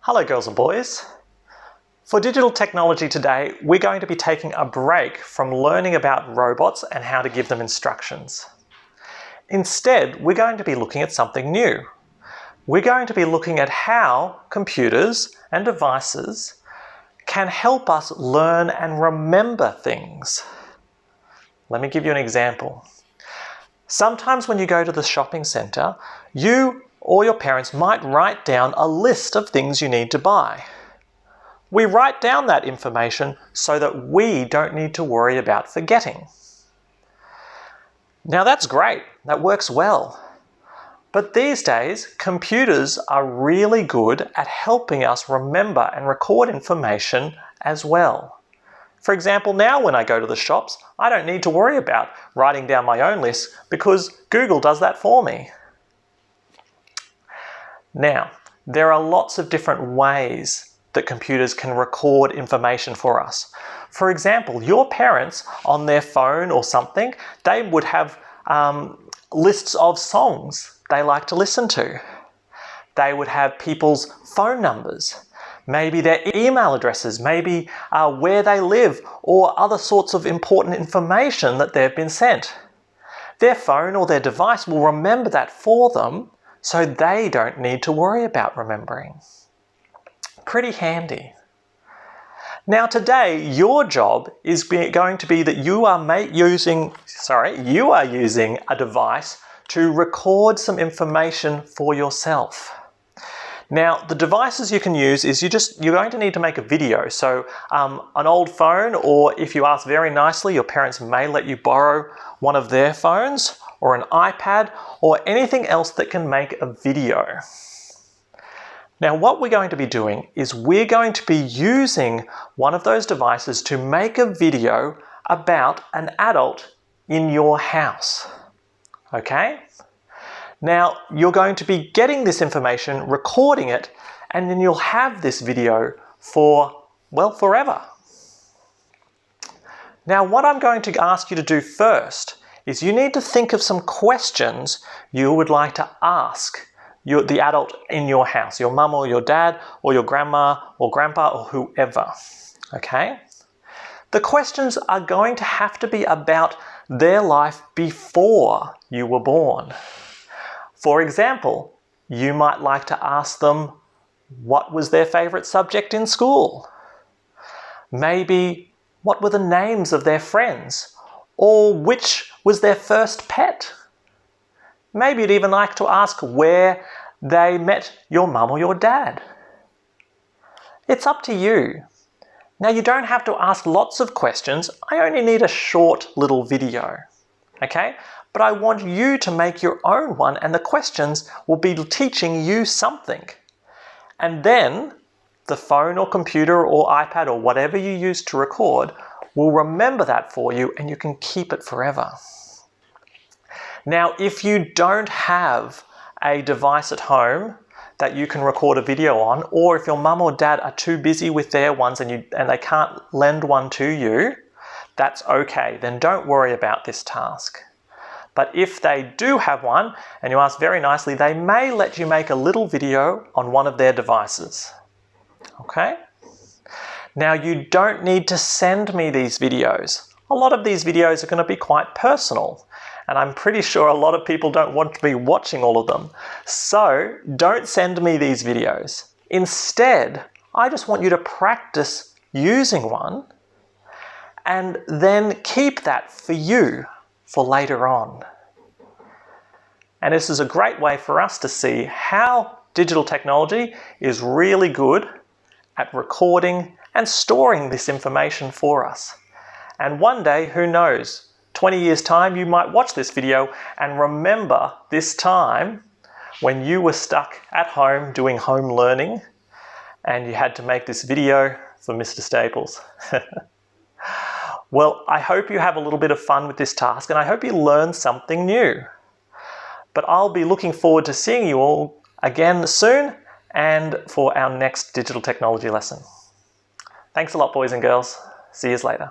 Hello girls and boys. For digital technology today, we're going to be taking a break from learning about robots and how to give them instructions. Instead, we're going to be looking at something new. We're going to be looking at how computers and devices can help us learn and remember things. Let me give you an example. Sometimes when you go to the shopping centre, you or your parents might write down a list of things you need to buy. We write down that information so that we don't need to worry about forgetting. Now that's great, that works well. But these days, computers are really good at helping us remember and record information as well. For example, now when I go to the shops, I don't need to worry about writing down my own list because Google does that for me. Now, there are lots of different ways that computers can record information for us. For example, your parents on their phone or something, they would have lists of songs they like to listen to. They would have people's phone numbers, maybe their email addresses, maybe where they live, or other sorts of important information that they've been sent. Their phone or their device will remember that for them, so they don't need to worry about remembering. Pretty handy. Now today, your job is going to be that you are using a device to record some information for yourself. Now, the devices you can use is you're going to need to make a video. So an old phone, or if you ask very nicely, your parents may let you borrow one of their phones, or an iPad, or anything else that can make a video. Now, what we're going to be doing is we're going to be using one of those devices to make a video about an adult in your house. Okay? Now, you're going to be getting this information, recording it, and then you'll have this video for, well, forever. Now, what I'm going to ask you to do first is you need to think of some questions you would like to ask the adult in your house, your mum or your dad or your grandma or grandpa or whoever, okay? The questions are going to have to be about their life before you were born. For example, you might like to ask them what was their favourite subject in school? Maybe what were the names of their friends? Or which was their first pet? Maybe you'd even like to ask where they met your mum or your dad. It's up to you. Now, you don't have to ask lots of questions. I only need a short little video, okay? But I want you to make your own one, and the questions will be teaching you something. And then the phone or computer or iPad or whatever you use to record will remember that for you, and you can keep it forever. Now, if you don't have a device at home that you can record a video on, or if your mum or dad are too busy with their ones and they can't lend one to you, that's okay. Then don't worry about this task. But if they do have one, and you ask very nicely, they may let you make a little video on one of their devices. Okay? Now, you don't need to send me these videos. A lot of these videos are going to be quite personal, and I'm pretty sure a lot of people don't want to be watching all of them. So don't send me these videos. Instead, I just want you to practice using one and then keep that for you for later on. And this is a great way for us to see how digital technology is really good at recording and storing this information for us. And one day, who knows, 20 years' time, you might watch this video and remember this time when you were stuck at home doing home learning and you had to make this video for Mr. Staples. Well, I hope you have a little bit of fun with this task, and I hope you learn something new. But I'll be looking forward to seeing you all again soon and for our next digital technology lesson. Thanks a lot, boys and girls. See you later.